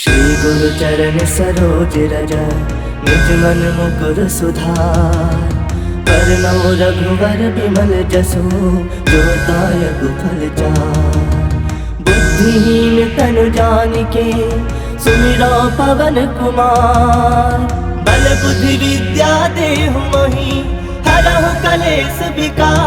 श्री गुरु चरण सरोज रज निज मन मुकुर सुधार। वरनौ रघुवर विमल जसु जो दायक फल चार। बुद्धिहीन तनु जानिके सुमिरो पवन कुमार। बल बुद्धि विद्या देहु मोहि हरहु कलेश विकार।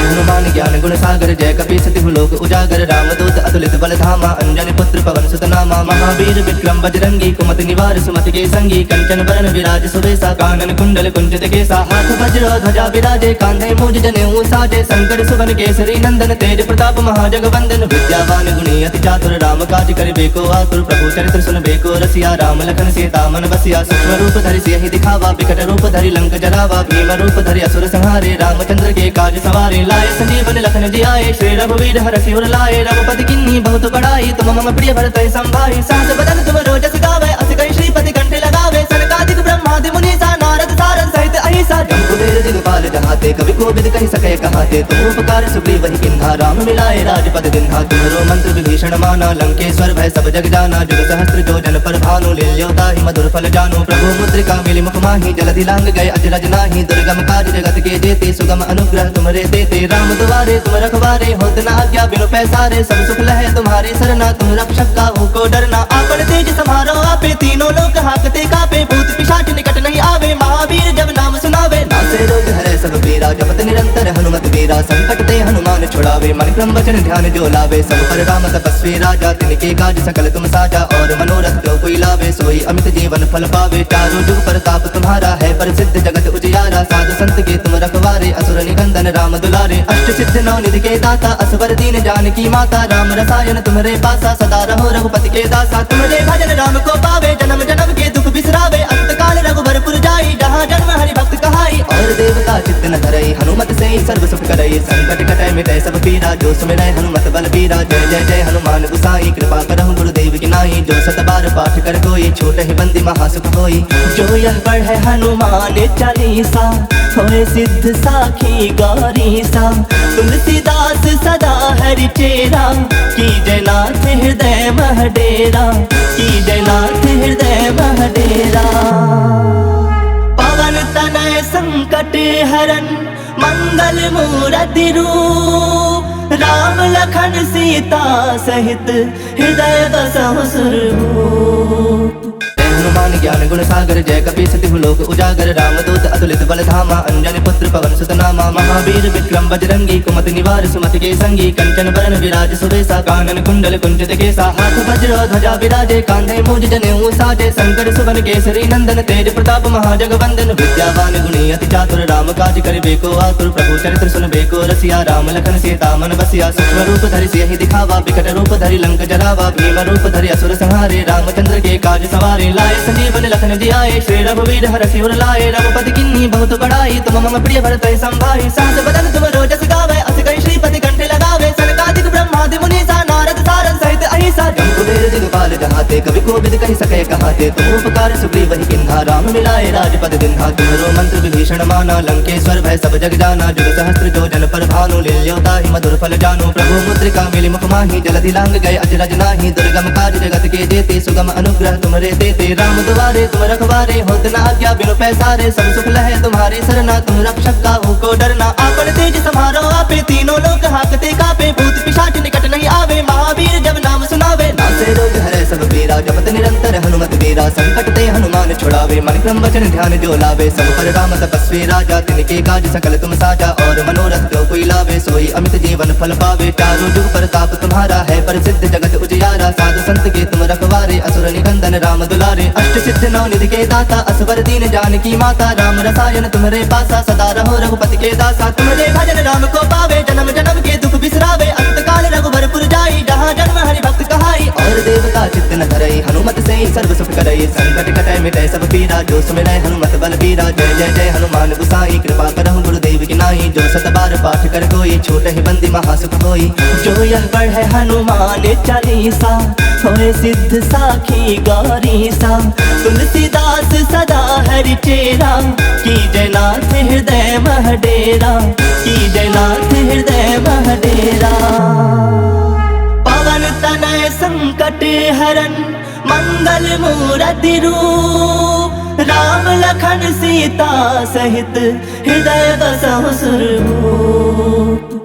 हनुमान ज्ञान गुण सागर जय कपीस तिहु लोक उजागर। रामदूत अतुलित बल धामा अंजनी पुत्र पवन सुत नामा। महावीर विक्रम बजरंगी कुमति निवार सुमति के संगी। कंचन बरन विराज सुबेसा कानन कुंडल कुंचित केसा। हाथ वज्र ध्वजा विराजे कांधे मूज जनेऊ साजे। शंकर सुवन केसरी नंदन तेज प्रताप महाजगवंदन। विद्यावान गुणी अति चातुर राम काज करिबे को आतुर। प्रभु चरित्र सुनबे को रसिया राम लखन सीता मन बसिया। सूक्ष्म रूप धरि सियहि दिखावा विकट रूप धरि लंक जरावा। भीम रूप धरि असुर संहारे रामचंद्र के काज सवारे। लाए संजीवन लखन जियाए श्री रघुवीर हरषि उर लाए। रघुपति किन्ही बहुत बड़ाई तुम मम प्रिय भरतहि संभाई। सहस बदन तुम रोजस गावे अस कहि श्रीपति कंठे लगावे। सनकादिक ब्रह्मादि मुनीसा नारद सारद सहित अहिसा। जम्बुवेर दिगपाल जहाते कवि कोविद कहि सके कहाते। तुम उपकार सुग्रीवहि किन्हा राम मिलाए राजपद दिन्हा। तुम्हरो मंत्र विभीषण माना लंकेश्वर भय सब जग जाना। जुग सहस्त्र जो जन पर भानु लील्योताहि मधुर फल जानु। प्रभु मुद्रिका मिलि मुख माहि जलधि लांग गए अजरज नाही। दुर्गम काज जगत के जेते सुगम अनुग्रह तुमरे देते। राम दुआरे तुम रखवारे होत न आज्ञा बिनु पैसारे। सब सुख लहे तुम्हारी सरना तुम रक्षक काहू को डरना। आपन तेज सम्हारो आपे तीनों लोक हाकते कापे। भूत पिशाच निकट नहीं आवे महावीर जब नाम सुनावे। नासे रोग हरे सब पीरा जपत निरंतर हनुमत वीरा। संकट ते हनुमान छुड़ावे मन क्रम वचन ध्यान जो लावे। सब पर राम तपस्वी राजा तिनके काज सकल तुम साजा। और मनोरथ जो कोई लावे सोई अमित जीवन फल पावे। चारों जुग प्रताप तुम्हारा है प्रसिद्ध जगत उजियारा। साधु संत के तुम रखवारे असुर निकंदन राम दुलारे। अष्ट सिद्ध नौ निधि के दाता असवर दीन जानकी माता। राम रसायन तुम्हारे पासा सदा रहो रघुपति के दासा। तुम्हारे भजन राम को पावे जन्म जन्म के दुख बिसरावे। अंत काल रघुबरपुर जाई जहाँ जन्म हरि भक्त कहाई। और देवता चित्त न धरई हनुमत से सर्व सुख करई। संकट कटै मिटै सब पीरा जो सुमिरै हनुमत बल बीरा। जय जय जय हनुमान गुसाई कृपा करहु गुरुदेव की नाई। जो सत बार पाठ कर कोई छूटहि बंदी महासुख होई। जो यह पढ़े हनुमान चालीसा होए सिद्ध साखी गौरीसा। तुलसीदास सदा हरि चेरा कीजय नाथ हृदय मह डेरा। कीजय नाथ हृदय मह डेरा। पवन तनय संकट हरन मंगल मूरति रूप। राम लखन सीता सहित हृदय बसहु सुरभूप। हनुमान ज्ञान गुण सागर जय कपीस तिहु लोक उजागर। रामदूत अतुलित बल धामा अंजनी पुत्र पवन सुत नामा। महावीर विक्रम बजरंगी कुमति निवार सुमति के संगी। कंचन बरन विराज सुबेसा कानन कुंडल कुंचित केसा। हाथ वज्र ध्वजा विराजे कांधे मूज जनेऊ साजे। शंकर सुवन केसरी नंदन तेज प्रताप महाजगवंदन। विद्यावान गुणी अति चातुर राम काज करिबे को आतुर। प्रभु चरित्र सुनबे को रसिया राम लखन सीता मन बसिया। सूक्ष्म रूप धरि सियहि दिखावा विकट रूप धरि लंक जरावा। भीम रूप धरि असुर संहारे रामचंद्र के काज सवारे। लाए संजीवन लखन जियाए श्री रघुवीर हरषि उर लाए। रघुपति किन्ही बहुत बड़ाई तुम मम प्रिय भरतहि संभाई। सहस बदन तुम रोजस गावे अस कहि श्रीपति कंठे लगावे। सनकादिक ब्रह्मादि मुनीसा नारद सारद सहित अहिसा। जम्बुवेर दिगपाल जहाते कवि कोविद कहि सके कहाते। तुम उपकार सुग्रीवहि किन्हा राम मिलाए राजपद दिन्हा। तुम्हरो मंत्र विभीषण माना लंकेश्वर भय सब जग जाना। जुग सहस्त्र जो जन पर भानु लील्योताहि मधुर फल जानु। प्रभु मुद्रिका मिलि मुख माहि जलधि लांग गए अजरज नाही। दुर्गम काज जगत के जेते सुगम अनुग्रह तुमरे देते। राम दुआरे तुम रखवारे होत न आज्ञा बिनु पैसारे। सब सुख लहे तुम्हारी सरना तुम रक्षक काहू को डरना। आपन तेज सम्हारो आपे तीनों लोक हाकते कापे। भूत पिशाच निकट नहीं आवे महावीर जब नाम सुनावे। नासे रोग हरे सब पीरा जपत निरंतर हनुमत वीरा। संकट ते हनुमान छुड़ावे मन क्रम वचन ध्यान जो लावे। सब पर राम तपस्वी राजा तिनके काज सकल तुम साजा। और मनोरथ जो कोई लावे सोई अमित जीवन फल पावे। चारों जुग प्रताप तुम्हारा है प्रसिद्ध जगत उजियारा। साधु संत के तुम रखवारे असुर निकंदन राम दुलारे। अष्ट सिद्ध नौ निधि के दाता असवर दीन जानकी माता। राम रसायन तुम्हारे पासा सदा रहो रघुपति के दासा। तुम्हारे भजन राम को पावे जन्म जन्म के दुख बिसरावे। अंत काल रघुबरपुर जाई जहाँ जन्म हरि भक्त कहाई। और देवता चित्त न धरई हनुमत से सर्व सुख करई। संकट कटै मिटै सब पीरा जो सुमिरै हनुमत बल बीरा। जय जय जय हनुमान गुसाई कृपा करहु गुरुदेव की नाई। जो सत बार पाठ कर कोई छूटहि बंदी महासुख होई। जो यह पढ़े हनुमान चालीसा होए सिद्ध साखी गौरीसा। तुलसीदास सदा हरि चेरा कीजय नाथ हृदय मह डेरा। कीजय नाथ हृदय मह डेरा। हरन मंगल मूरति रूप, राम लखन सीता सहित हृदय बसहु सुरभूप।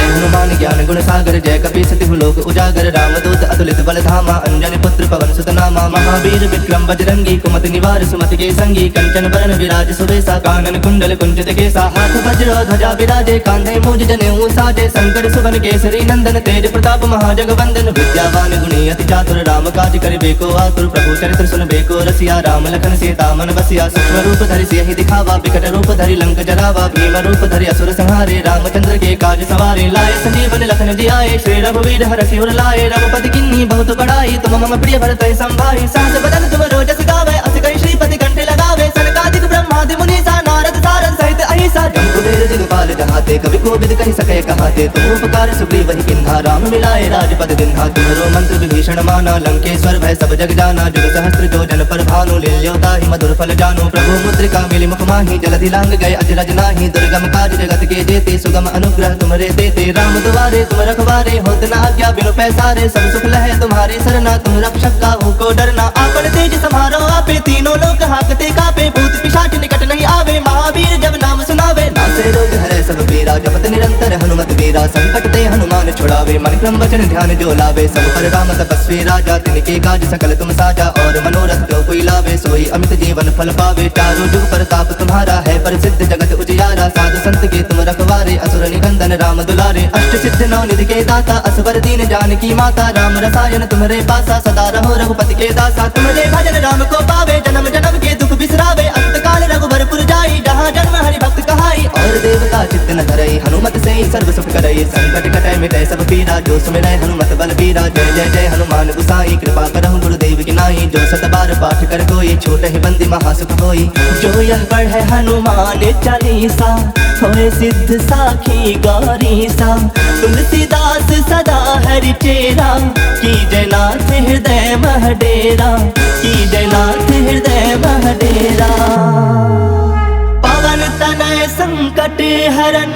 हनुमान ज्ञान गुण सागर जय कपी सतिहु लोक उजागर, रामदूत अतुलित बल धामा, अंजनी पुत्र पवन सुत नामा। महावीर विक्रम बजरंगी, कुमति निवार सुमति के संगी, कंचन बरन विराज सुबेसा, कानन कुंडल कुंचित केसा। हाथ वज्र ध्वजा विराजे, कांधे मूज जनेऊ साजे, शंकर सुवन केसरी नंदन, तेज प्रताप महाजगवंदन। विद्यावान गुणी अति चातुर, राम काज करिबे को आतुर, प्रभु चरित्र सुनबे को रसिया। राम लखन सीता मन बसिया, सूक्ष्म रूप धरि सियहि दिखावा, विकट रूप धरि लंक जरावा। भीम रूप धरि असुर संहारे, रामचंद्र के काज सवारे। लाए संजीवन लखन जियाए, श्री रघुवीर हरषि उर लाए। रघुपति किन्नी बहुत बड़ाई, तुम मम प्रिय भरत संभाई। सहस बदन तुम रोजस गावे, अस कहि श्रीपति कंठ लगावे। सनकादिक ब्रह्मादि मुनीसा, नारद सारद सहित अहिसा। जम कुबेर दिगपाल जहाते, कवि कोविद कहि सके कहाते। तुम उपकार सुग्रीव किन्हा, राम मिलाए राजपद दिन्हा। तुम्हरो मंत्र विभीषण माना, लंकेश्वर भय सब जग जाना। जुग सहस्त्र जो जन पर भानु, लील्योताहि मधुर फल जानो। प्रभु मुद्रिका मिली मुख माहि, जलधि लांग गए अजरज नाही। दुर्गम काज जगत के जेते, सुगम अनुग्रह तुमरे देते। राम दुआरे तुम रखवारे, होत न आज्ञा बिनु पैसारे। सब सुख लहे तुम्हारी सरना, तुम रक्षक काहू को डरना। आपन तेज समारो आपे, तीनों लोक हाकते कापे। भूत पिशाच निकट नहीं आवे, महावीर जब नाम सुनावे। नासे रोग हरै सब पीरा, जपत निरंतर हनुमत वीरा। संकट ते हनुमान छुड़ावे, मन क्रम वचन ध्यान जो लावे। सब पर राम तपस्वी राजा, तिनके काज सकल तुम साजा। और मनोरथ जो कोई लावे, सोई अमित जीवन फल पावे। चारों जुग प्रताप तुम्हारा है, प्रसिद्ध जगत उजियारा। साधु संत के तुम रखवारे, असुर निकंदन राम दुलारे। अष्ट सिद्ध नौ निधि के दाता, असवर दीन जानकी माता। राम रसायन तुम्हारे पासा, सदा रहो रघुपति के दासा। तुम्हारे भजन राम को पावे, जन्म जन्म के दुख बिसरावे। अंत काल रघुबरपुर जाई, जहाँ जन्म हरि भक्त कहाई। और देवता चित्त न धरई, हनुमत से सर्व सुख करई। संकट कटै मिटै सब पीरा, जो सुमिरै हनुमत बल बीरा। जय जय जय हनुमान गुसाई, कृपा करहु गुरुदेव की नाई। जो सत बार पाठ कर कोई, छूटहि बंदी महासुख होई। जो यह पढ़े हनुमान चालीसा, होए सिद्ध साखी गौरीसा। तुलसीदास सदा हरि चेरा, की जयनाथ हृदय मह डेरा। की जयनाथ हृदय मह डेरा। पवन तनय संकट हरन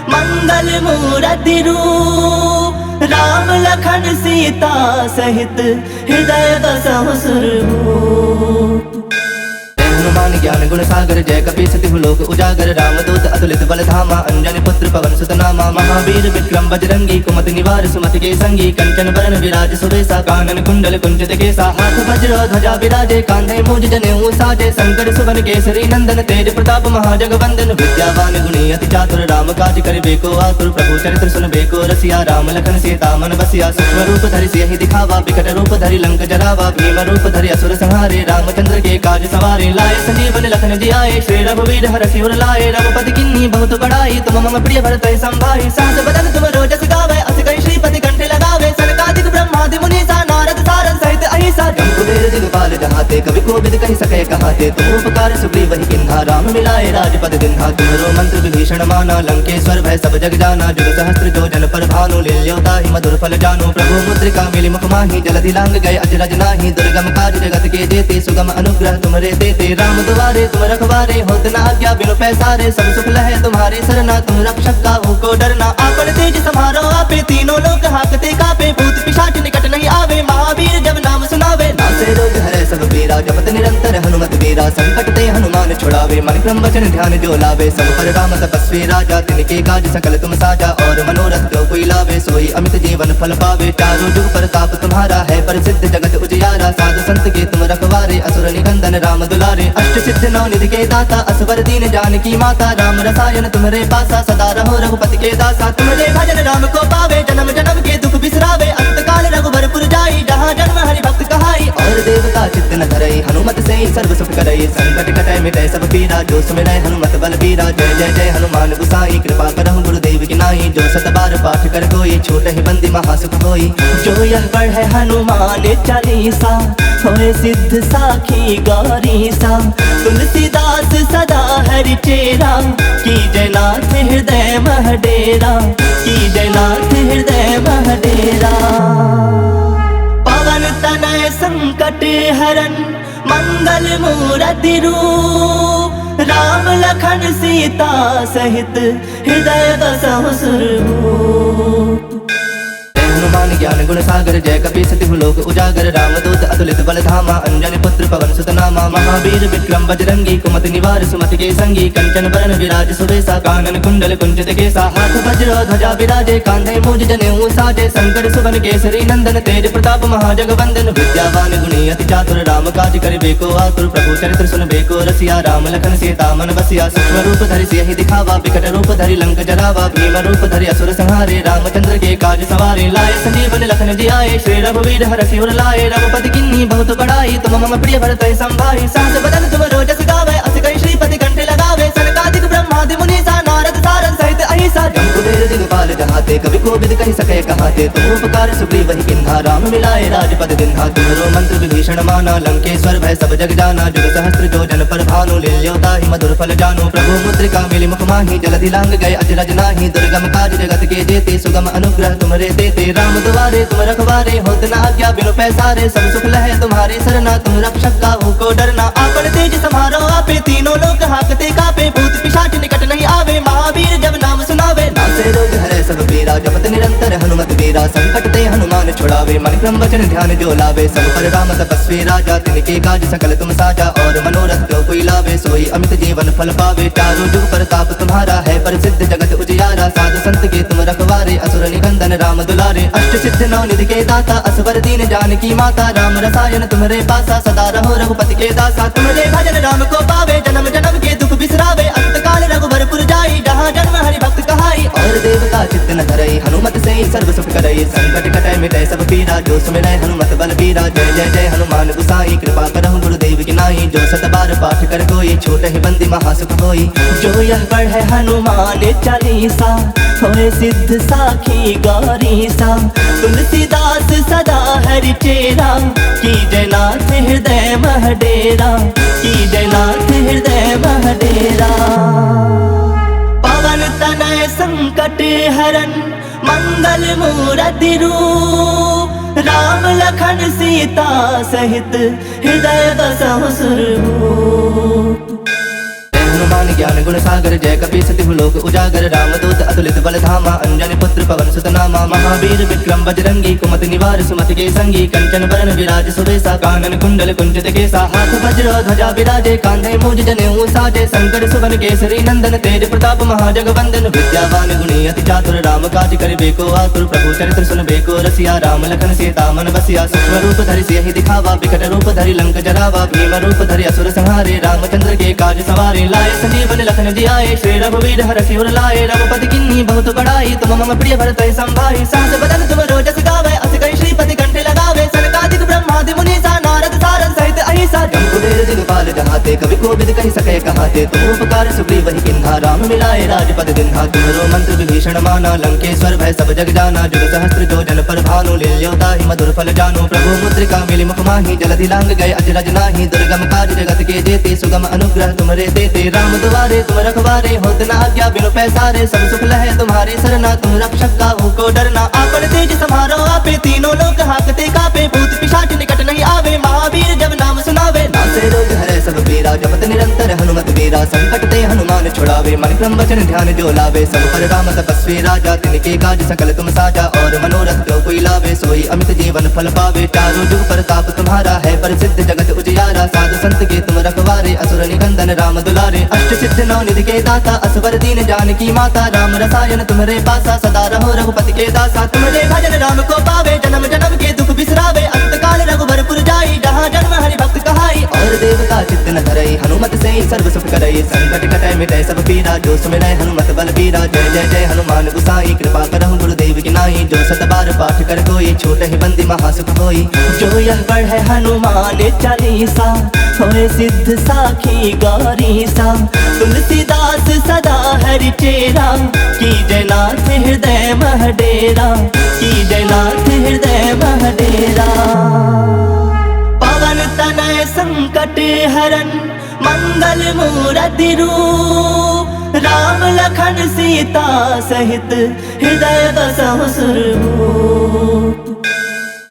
मंगल मूरति रूप, राम लखन सीता सहित हृदय बसहु सुरभूप। हनुमान ज्ञान गुण सागर जय कपी सतिहु लोक उजागर, रामदूत अतुलित बल धामा। अंजनी पुत्र पवन सुत नामा, महावीर विक्रम बजरंगी। कुमति निवार सुमति के संगी, कंचन बरन विराज सुबेसा। कानन कुंडल कुंचित केसा, हाथ वज्र ध्वजा विराजे। कांधे मूज जनेऊ साजे, शंकर सुवन केसरी नंदन। तेज प्रताप महाजगवंदन, विद्यावान गुणी अति चातुर। राम काज करिबे को आतुर, प्रभु चरित्र सुनबे को रसिया। राम लखन सीता मन बसिया, सूक्ष्म रूप धरि सियहि दिखावा। विकट रूप धरि लंक जरावा, भीम रूप धरि असुर संहारे। रामचंद्र के काज सवारे, लाए संजीवन लखन जियाए। श्री रघुवीर हरषि उर लाए। रघुपति किन्नी बहुत बड़ाई, तुम मम प्रिय भरत संभाई। सहस बदन तुम रोजस गावे, अस कहि श्रीपति कंठ लगावे। सनकादिक ब्रह्मादि मुनीसा, नारद सारद सहित अहिसा। जम कुबेर दिगपाल जहाते, कवि कोविद कहि सके कहाते। तुम उपकार सुग्रीव किन्हा, राम मिलाए राजपद दिन्हा। तुम्हरो मंत्र विभीषण माना, लंकेश्वर भय सब जग जाना। जुग सहस्त्र जो जन पर भानु, लील्योताहि मधुर फल जानो। प्रभु मुद्रिका मिली मुख माहि, जलधि लांग गए अजरज नाही। दुर्गम काज जगत के जेते, सुगम अनुग्रह तुमरे देते। राम दुआरे तुम रखवारे, होत न आज्ञा बिनु पैसारे। सब सुख लहे तुम्हारी सरना, तुम रक्षक काहू को डरना। आपन तेज समारो आपे, तीनों लोक हाकते कापे। भूत पिशाच निकट नहीं आवे, महावीर जब नाम सुनावे। नासे रोग हरै सब पीरा, जपत निरंतर हनुमत वीरा। संकट ते हनुमान छुड़ावे, मन क्रम वचन ध्यान जो लावे। सब पर राम तपस्वी राजा, तिनके काज सकल तुम साजा। और मनोरथ जो कोई लावे, सोई अमित जीवन फल पावे। चारों जुग प्रताप तुम्हारा है, प्रसिद्ध जगत उजियारा। साधु संत के तुम रखवारे, असुर निकंदन राम दुलारे। अष्ट सिद्ध नौ निधि के दाता, असवर दीन जानकी माता। राम रसायन तुम्हारे पासा, सदा रहो रघुपति के दासा। तुम्हारे भजन राम को पावे, जन्म जन्म के दुख बिसरावे। अंत काल रघुबरपुर जाई, जहाँ जन्म हरि भक्त कहाई। और देवता चित्त न धरई, हनुमत से सर्व सुख करई। संकट कटै मिटै सब पीरा, जो सुमिरै हनुमत बल बीरा। जय जय जय हनुमान गुसाई, कृपा करहु गुरुदेव की नाई। जो सत बार पाठ कर कोई, छूटहि बंदी महासुख होई। जो यह पढ़े हनुमान चालीसा, होए सिद्ध साखी गौरीसा। तुलसीदास सदा हरि चेरा, की जयनाथ हृदय मह डेरा। की जयनाथ हृदय मह डेरा। पवन तनय संकट हरन मंगल मूरति रूप, राम लखन सीता सहित हृदय बसहु सुरभूप। हनुमान ज्ञान गुण सागर जय कपी सतिहु लोक उजागर रामदूत अतुलित बल धामा अंजनी पुत्र पवन सुत नामा महावीर विक्रम बजरंगी कुमति निवार सुमति के संगी कंचन बरन विराज सुबेसा कानन कुंडल कुंचित केसा हाथ वज्र ध्वजा विराजे कांधे मूंज जनेऊ साजे शंकर सुवन केसरी नंदन तेज प्रताप महाजगवंदन विद्यावान गुणी अति चातुर राम काज करिबे को आतुर प्रभु चरित्र सुनबे को रसिया राम लखन सीता मन बसिया सूक्ष्म रूप धरि सियहि दिखावा विकट रूप धरि लंक जरावा भीम रूप धरि असुर संहारे रामचंद्र के काज सवारे लाए संजीवन लखन जियाए श्री रघुवीर हरषि सिर लाए रघुपति किन्नी बहुत बड़ाई तुम मम प्रिय भरत संभाई सहस बदन तुम रोजस गावे अस कई श्रीपति कंठ लगावे सनकादिक ब्रह्मादि मुनीसा नारद सारद सहित अहिसा जम कुबेर दिगपाल जहाते कवि कोविद कहि सके कहाते तुम उपकार सुग्रीव ही किन्हा राम मिलाए राजपद दिन्हा तुम्हारो मंत्र विभीषण माना लंकेश्वर भय सब जग जाना जुग सहस्त्र जो जन पर भानु लील्योता ही मधुर फल जानो प्रभु मुद्रिका मिली मुख माही जलधि लांग गए अजरज नाही दुर्गम काज जगत के जेते सुगम अनुग्रह तुम्हारे देते राम दुआरे तुम रखवारे होत न आज्ञा बिनु पैसारे सब सुख लहे तुम्हारी सरना तुम रक्षक काहू को डरना आपन तेज समारो आपे तीनों लोक हाकते कापे भूत पिशाच निकट नहीं आवे महावीर जब नाम सुनावे नासे रोग हरे सब पीरा जपत निरंतर हनुमत वीरा संकट ते हनुमान छुड़ावे मन क्रम वचन ध्यान जो लावे सब पर राम तपस्वी राजा तिनके काज सकल तुम साजा और मनोरथ जो कोई लावे सोई अमित जीवन फल पावे चारों जुग प्रताप तुम्हारा है प्रसिद्ध जगत उजियारा साधु संत के तुम रखवारे असुर निकंदन राम दुलारे अष्ट सिद्ध नौ निधि के दाता असवर दीन जानकी माता राम रसायन तुम्हारे पासा सदा रहो रघुपति के दासा तुम्हारे भजन राम को पावे जन्म जन्म के दुख बिसरावे अंत काल रघुबरपुर जाई जहाँ जन्म हरि भक्त कहाई और देवता चित्त न धरई हनुमत से सर्व सुख करई संकट कटै मिटै सब पीरा जो सुमिरै हनुमत बल बीरा जय जय जय हनुमान गुसाई कृपा करहु गुरुदेव की नाई जो सत बार पाठ कर कोई छोट ही बंदी महासुख होई जो यह पढ़े हनुमान चालीसा होए सिद्ध साखी गौरी सा तुलसीदास सदा हरि चेरा की जयनाथ हृदय मह डेरा की जयनाथ हृदय मह डेरा पवन तनय संकट हरन मंगल मूरति रूप राम लखन सीता सहित हृदय बसहु सुरभूप हनुमान ज्ञान गुण सागर जय कपी सतिहु लोक उजागर रामदूत अतुलित बल धामा अंजनी पुत्र पवन सुत नामा महावीर विक्रम बजरंगी कुमति निवार सुमति के संगी कंचन बरन विराज सुबेसा कानन कुंडल कुंचित केसा हाथ वज्र ध्वजा विराजे कांधे मूंज जनेऊ साजे शंकर सुवन केसरी नंदन तेज प्रताप महाजगवंदन विद्यावान गुणी अति चातुर राम काज करिबे को आतुर प्रभु चरित्र सुनबे को रसिया राम लखन सीता मन बसिया सूक्ष्म रूप धरि सियहि दिखावा विकट रूप धरि लंक जरावा भीम रूप धरि असुर संहारे रामचंद्र के काज सवारे लाए संजीवन लखन जियाए श्री रघुवीर हरषि सिर लाए रघुपति किन्नी बहुत बड़ाई तुम मम प्रिय भरत संभाई सहस बदन तुम रोजस गावे अस कई श्रीपति कंठ लगावे सनकादिक ब्रह्मादि मुनीसा नारद सारद सहित अहिसा जम कुबेर दिगपाल जहाते कवि कोविद कहि सके कहाते तुम उपकार सुग्रीव ही किन्हा राम मिलाए राजपद दिन्हा तुम्हारो मंत्र विभीषण माना लंकेश्वर भय सब जग जाना जुग सहस्त्र जो जन पर भानु लील्योता ही मधुर फल जानो प्रभु मुद्रिका मिली मुख माही जलधि लांग गए अजरज नाही दुर्गम काज जगत के जेते सुगम अनुग्रह तुम्हारे देते राम दुआरे तुम रखवारे होत न आज्ञा बिनु पैसारे सब सुख लहे तुम्हारी सरना तुम रक्षक काहू को डरना आपन तेज समारो आपे तीनों लोक हाकते कापे भूत पिशाच निकट नहीं आवे महावीर जब नाम सुनावे नासे रोग हरे सब पीरा जपत निरंतर हनुमत वीरा संकट ते हनुमान छुड़ावे मन क्रम वचन ध्यान जो लावे सब पर राम तपस्वी राजा तिनके काज सकल तुम साजा और मनोरथ जो कोई लावे सोई अमित जीवन फल पावे चारों जुग प्रताप तुम्हारा है प्रसिद्ध जगत उजियारा साधु संत के तुम रखवारे असुर निकंदन राम दुलारे अष्ट सिद्ध नौ निधि के दाता असवर दीन जानकी माता राम रसायन तुम्हारे पासा सदा रहो रघुपति के दासा तुम्हारे भजन राम को पावे जन्म जन्म के दुख बिसरावे अंत काल रघुबरपुर जाई जहाँ जन्म हरि भक्त कहाई और देवता चित्त न धरई हनुमत से सर्व सुख करई संकट कटै मिटै सब पीरा जो सुमिरै हनुमत बल बीरा जय जय जय हनुमान गुसाई कृपा करहु गुरुदेव की नाई जो सत बार पाठ कर कोई छोट ही बंदी महासुख होई जो यह पढ़े हनुमान चालीसा होए सिद्ध साखी गौरी सा तुलसीदास सदा हरि चेरा की जयनाथ हृदय मह डेरा की जयनाथ हृदय मह डेरा पवन तनय संकट हरन मंगल मूरति रूप राम लखन सीता सहित हृदय बसहु सुरभूप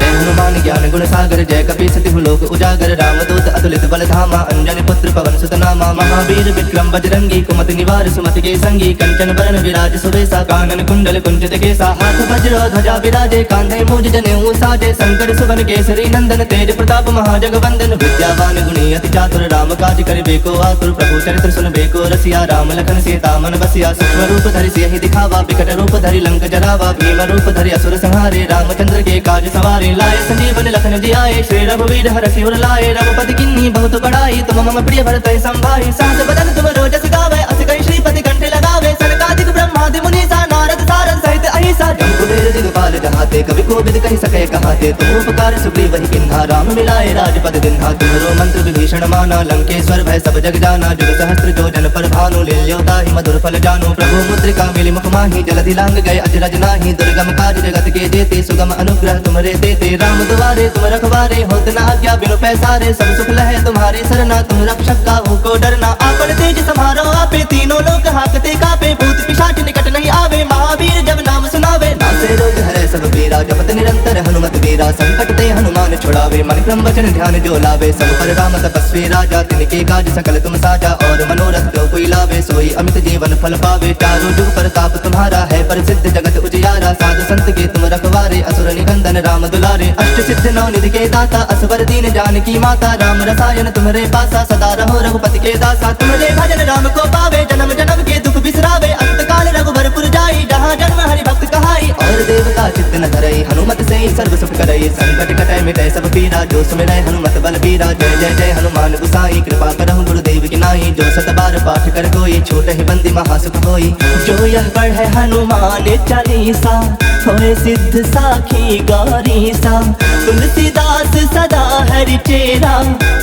हनुमान ज्ञान गुण सागर जय कपी सतिहु लोक उजागर रामदूत अतुलित बल धामा अंजनी पुत्र पवन सुत नामा महावीर विक्रम बजरंगी कुमति निवार सुमति के संगी कंचन बरन विराज सुबेसा कानन कुंडल कुंचित केसा हाथ वज्र ध्वजा विराजे कांधे मूज जनेऊ साजे शंकर सुवन केसरी नंदन तेज प्रताप महाजगवंदन विद्यावान गुणी अति चातुर राम काज करिबे को आतुर प्रभु चरित्र सुनबे को रसिया राम लखन सीता मन बसिया सूक्ष्म रूप धरि सियहि दिखावा विकट रूप धरि लंक जरावा भीम रूप धरि असुर संहारे रामचंद्र के काज सवारे लाए संजीवन लखन जियाए श्री रघुवीर हरषि उर लाए रघुपति किन्नी बहुत बड़ाई तुम मम प्रिय भरत संभाई सहस बदन तुम रोजस गावे अस कई श्रीपति कंठे लगावे सनकादिक ब्रह्मादि मुनीसा नारद सारद सहित अहिसा जम्बुवेर दिगपाल जहाते कवि कोविद कहि सके कहाते तुम उपकार सुग्रीव वही किन्हा राम मिलाए राजपद दिन्हा तुम्हरो मंत्र विभीषण माना लंकेश्वर भय सब जग जाना जुग सहस्त्र जो जन पर भानु लील्योता ही मधुर फल जानो प्रभु मुद्रिका मिली मुख माही जलधि लांग गए अजरज नाही दुर्गम काज जगत के जेते सुगम अनुग्रह तुम्हारे देते राम दुआरे तुम रखवारे होत न आज्ञा बिनु पैसारे सब सुख लहे तुम्हारे सरना तुम रक्षक काहू को डरना आपन तेज समारो आपे तीनों लोग हाकते कापे भूत पिशाच निकट नहीं आवे महावीर जब नाम सुनावे नासे रोग हरे सब पीरा जपत निरंतर हनुमत वीरा संकट ते हनुमान छुड़ावे मन क्रम वचन ध्यान जो लावे सब पर राम तपस्वी राजा तिनके काज सकल तुम साजा और मनोरथ जो कोई लावे सोई अमित जीवन फल पावे चारों जुग प्रताप तुम्हारा है प्रसिद्ध जगत उजियारा साधु संत के तुम रखवारे असुर निकंदन राम दुलारे अष्ट सिद्ध नौ निधि के दाता असवर दीन जानकी माता राम रसायन तुम्हारे पासा सदा रहो रघुपति के दासा तुम्हारे भजन राम को पावे जन्म जन्म के दुख बिसरावे अंत काल रघुबरपुर जाई जहाँ जन्म हरि भक्त कहाई और देवता चित्त न धरई हनुमत से सर्व सुख करई संकट कटै मिटै सब पीरा जो सुमिरै हनुमत बल बीरा जय जय जय हनुमान गुसाई कृपा करहु गुरुदेव की नाई जो सत बार पाठ कर कोई छोट ही बंदी महासुख होई जो यह पढ़े हनुमान चालीसा होए सिद्ध साखी गौरीसा तुलसीदास सदा हरि चेरा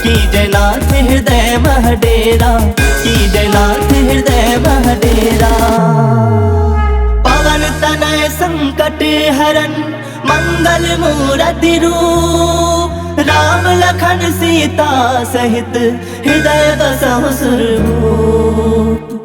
की जयनाथ हृदय महडेरा की जयनाथ हृदय महडेरा पवन तनय संकट हरन मंगल मूरति रूप राम लखन सीता सहित हृदय बसहु सुरभूप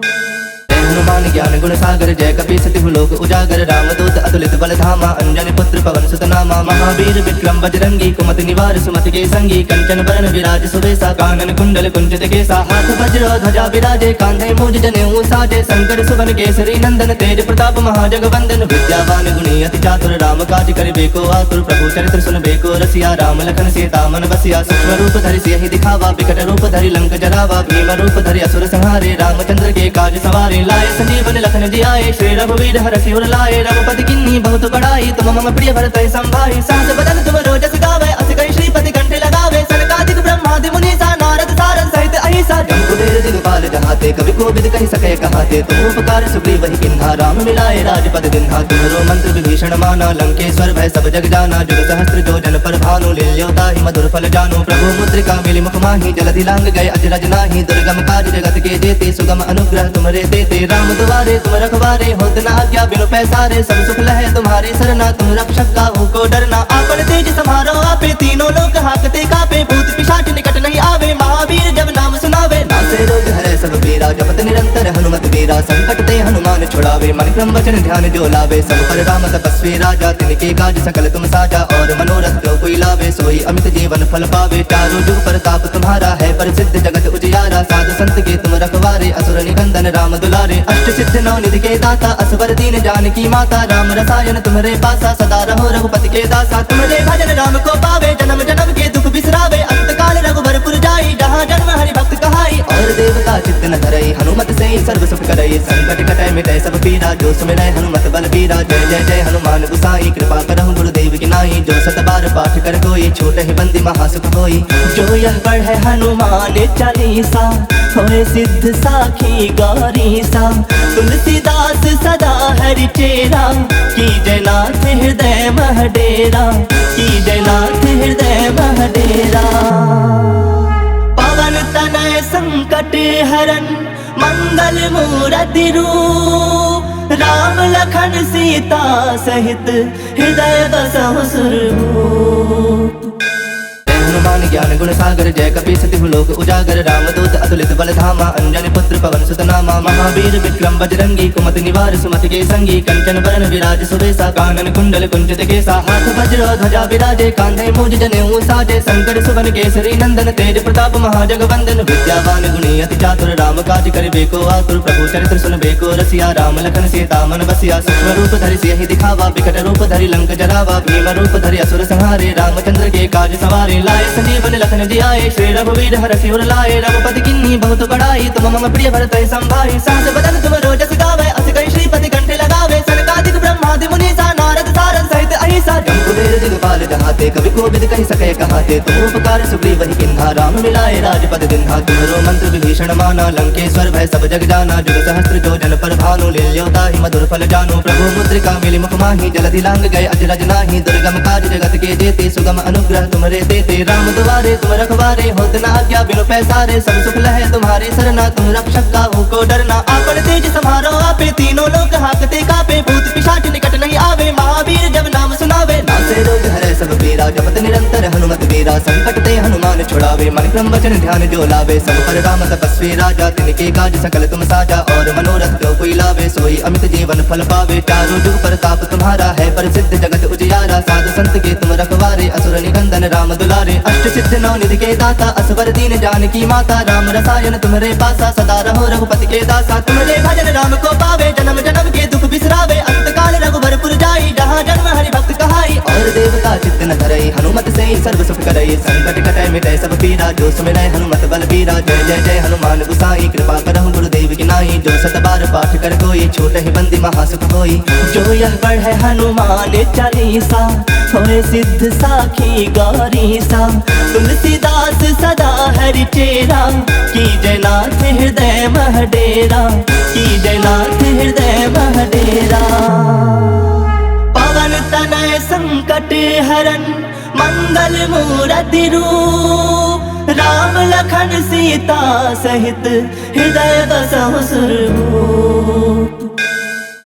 हनुमान ज्ञान गुण सागर जय कपी सतिहु लोक उजागर रामदूत अतुलित बल धामा अंजनी पुत्र पवन सुत नामा महावीर विक्रम बजरंगी कुमति निवार सुमति के संगी कंचन बरन विराज सुबेसा कानन कुंडल कुंचित केसा हाथ वज्र ध्वजा विराजे कांधे मूज जनेऊ साजे शंकर सुवन केसरी नंदन तेज प्रताप महाजगवंदन विद्यावान गुणी अति चातुर राम काज करिबे को आतुर प्रभु चरित्र सुनबे को रसिया राम लखन सीता मन बसिया सूक्ष्म रूप धरि सियहि दिखावा विकट रूप धरि लंक जरावा भीम रूप धरि असुर संहारे रामचंद्र के काज सवारे लाए संजीवन लखन जियाए श्री रघुवीर हरषि उर लाए रघुपति किन्नी बहुत बड़ाई तुम मम प्रिय भरत संभाई सहस बदन तुम रोजस गावे अस कई श्रीपति कंठे लगावे सनकादिक ब्रह्मादि मुनीसा नारद सारद सहित अहिसा जम्बुवेर दिगपाल जहाते कवि कोविद कहि सके कहाते तुम उपकार सुग्रीव वही किन्हा राम मिलाए राजपद दिन्हा तुम्हरो मंत्र विभीषण माना लंकेश्वर भय सब जग जाना जुग सहस्त्र जो जन पर भानु लील्योता ही मधुर फल जानो प्रभु मुद्रिका मिली मुख माही जलधि लांग गए अजरज नाही दुर्गम काज जगत के जेते सुगम अनुग्रह तुम्हारे देते राम दुआरे तुम रखवारे होत न आज्ञा बिनु पैसारे सब सुख लहे तुम्हारे सरना तुम रक्षक काहू को डरना आपन तेज समारो आपे तीनों लोग हाकते कापे भूत पिशाच निकट नहीं आवे महावीर जब नाम सुनावे नासे रोग हरे सब पीरा जपत निरंतर हनुमत वीरा संकट ते हनुमान छुड़ावे मन क्रम वचन ध्यान जो लावे सब पर राम तपस्वी राजा तिनके काज सकल तुम साजा और मनोरथ जो कोई लावे सोई अमित जीवन फल पावे चारों जुग प्रताप तुम्हारा है प्रसिद्ध जगत उजियारा साधु संत के तुम रखवारे असुर निकंदन राम दुलारे अष्ट सिद्ध नौ निधि के दाता असवर दीन जानकी माता राम रसायन तुम्हारे पासा सदा रहो रघुपति के दासा तुम्हारे भजन राम को पावे जन्म जन्म के दुख बिसरावे अंत काल रघुबरपुर जाई जहाँ जन्म हरि भक्त कहाई और देवता चित्त न धरई हनुमत से सर्व सुख करई संकट कटै मिटै सब पीरा जो सुमिरै हनुमत बल बीरा जय जय जय हनुमान गुसाई कृपा करहु गुरुदेव की नाई जो सत बार पाठ कर कोई छोट ही बंदी महासुख होई जो यह पढ़े हनुमान चालीसा होए सिद्ध साखी गौरीसा तुलसीदास सदा हरि चेरा की जयनाथ हृदय महडेरा की जयनाथ हृदय महडेरा पवन तनय संकट हरन मंगल मूरति रूप राम लखन सीता सहित हृदय बसहु सुरभूप हनुमान ज्ञान गुण सागर जय कपि सतिहु लोक उजागर रामदूत अतुलित बल धामा अंजनी पुत्र पवन सुत नामा महावीर विक्रम बजरंगी कुमति निवार सुमति के संगी कंचन बरन विराज सुबेसा कानन कुंडल कुंचित केसा हाथ वज्र ध्वजा विराजे कांधे मूज जनेऊ साजे शंकर सुवन केसरी नंदन तेज प्रताप महाजगवंदन विद्यावान गुणी अति चातुर राम काज करिबे को आतुर प्रभु चरित्र सुनबे को रसिया राम लखन सीता मन बसिया सूक्ष्म रूप धरि सियहि दिखावा विकट रूप धरि लंक जरावा भीम रूप धरि असुर संहारे रामचंद्र के काज सवारे लाए संजीवन लखन जियाए श्री रघुवीर हरषि उर लाए रघुपति किन्ही बहुत बड़ाई तुम मम प्रिय भरत संभाई सहस बदन तुम रोजस गावे अस कहि श्रीपति कंठे लगावे सनकादिक ब्रह्मादि मुनीसा नारद सारद सहित अहिसा जम्बुवीर दिगपाल जहाते कवि कोविद कहि सके कहाते तुम उपकार सुग्रीव वही किन्हा राम मिलाए राजपद दिन्हा तुम्हारो मंत्र विभीषण माना लंकेश्वर भय सब जग जाना जुग सहस्त्र जो जन पर भानु लील्योता ही मधुर फल जानो प्रभु मुद्रिका मिली मुख माही जलधि लांग गए अजरज नाही दुर्गम काज जगत के जेते सुगम अनुग्रह तुम्हारे देते राम दुआरे तुम रखवारे होत न आज्ञा बिनु पैसारे सब सुख लहे तुम्हारी सरना तुम रक्षक काहू को डरना आपन तेज समारो आपे तीनों लोक हाकते कापे भूत पिशाच निकट नहीं आवे महावीर जब नाम सुनावे नासे रोग हरे सब पीरा जपत निरंतर हनुमत वीरा संकट ते हनुमान छुड़ावे मन क्रम वचन ध्यान जो लावे सब पर राम तपस्वी राजा तिनके काज सकल तुम साजा और मनोरथ जो कोई लावे सोई अमित जीवन फल पावे चारों जुग प्रताप तुम्हारा है प्रसिद्ध जगत उजियारा साधु संत के तुम रखवारे असुर निकंदन राम दुलारे अष्ट सिद्ध नौ निधि के दाता असवर दीन जानकी माता राम रसायन तुम्हारे पासा सदा रहो रघुपति के दासा तुम्हारे भजन राम को पावे जन्म जन्म के दुख बिसरावे अंत काल रघुबरपुर जाई जहाँ जन्म हरि भक्त कहाई और देवता चित्त न धरई हनुमत से ही सर्व सुख करई संकट कटै मिटै सब पीरा जो सुमिरै हनुमत बल बीरा जय जय जय हनुमान गुसाई कृपा करहु गुरुदेव की नाई जो सत बार पाठ कर कोई छोट ही बंदी महासुख होई जो यह पढ़े हनुमान चालीसा होए सिद्ध साखी गौरी सा तुलसीदास सदा हरि चेरा की जयनाथ हृदय मह डेरा की जयनाथ हृदय मह डेरा पवन तनय संकट हरन मंगल मूरति रूप राम लखन सीता सहित हृदय बसहु सुरभूप।